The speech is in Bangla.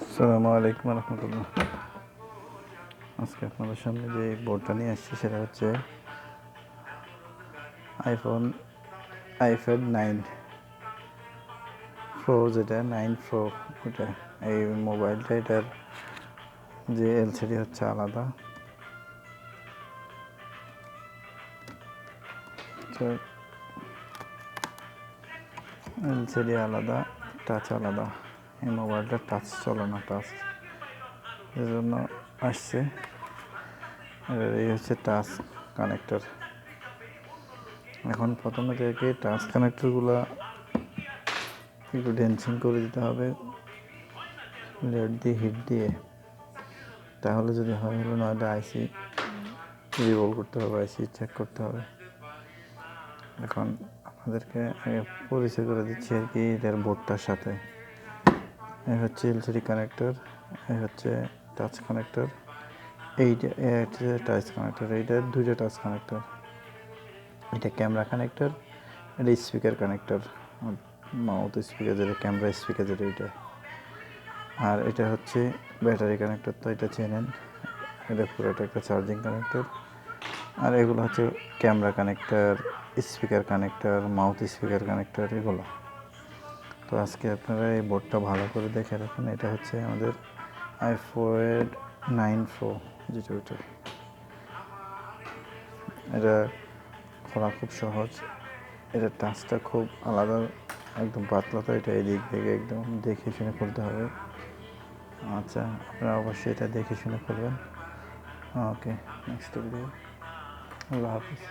আসসালামু আলাইকুম রহমতুল্লাহ। আজকে আপনাদের সামনে যে বোর্ডটা নিয়ে আসছি সেটা হচ্ছে আইপ্যাড 9 প্রো, যেটা 9 প্রো ওটা। এই মোবাইলটা, এটার যে এলসিডি হচ্ছে আলাদা, তো এলসিডি আলাদা, টাচ আলাদা। এই মোবাইলটা টাচ চলে না, টাচ এই জন্য আসছে। এই হচ্ছে টাচ কানেক্টর। এখন প্রথমে থেকে টাচ কানেক্টরগুলো একটু ডেন্সিং করে দিতে হবে লেড দিয়ে, হিট দিয়ে, তাহলে যদি হয় হলো, নয়তো আইসি রিভলভ করতে হবে, আইসি চেক করতে হবে। এখন আপনাদেরকে আগে পরিচয় করে দিচ্ছি আর কি এটার বোর্ডটার সাথে। এই হচ্ছে এলসিডি কানেক্টর, এই হচ্ছে টাচ কানেক্টর, এইটা হচ্ছে টাচ কানেক্টর, এইটা দুইটা টাচ কানেক্টর। এটা ক্যামেরা কানেক্টর, এটা স্পিকার কানেক্টর, মাউথ স্পিকার যেটা, ক্যামেরা স্পিকার যেটা, এটা। আর এটা হচ্ছে ব্যাটারি কানেক্টর, তো এটা চেনেন, এটা পুরোটা একটা চার্জিং কানেক্টর। আর এগুলো হচ্ছে camera connector, speaker connector, mouth speaker connector, এগুলো। তো আজকে আপনারা এই বোর্ডটা ভালো করে দেখে রাখুন। এটা হচ্ছে আমাদের আইপ্যাড 9 প্রো, যেটা ওইটা। এটা খোলা খুব সহজ, এটার টাচটা খুব আলাদা, একদম পাতলা, তো এটা এদিক থেকে একদম দেখে শুনে খুলতে হবে। আচ্ছা, আপনারা অবশ্যই এটা দেখে শুনে করবেন। ওকে, নেক্সট ভিডিও। আল্লাহ হাফিজ।